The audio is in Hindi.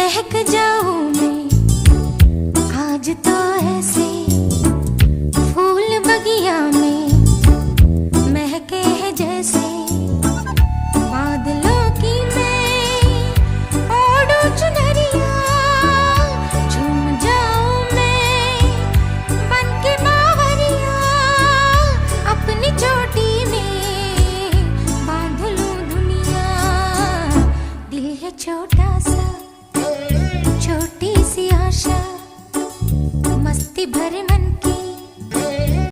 महक जाऊं मैं आज तो ऐसे फूल बगिया में महके है जैसे बादलों की मैं ओढ़ू चुनरिया। झूम जाऊं मैं बन के बावरिया अपनी चोटी में बांध लूं दुनिया। दिल है छोटा सा छोटी सी आशा मस्ती भरे मन की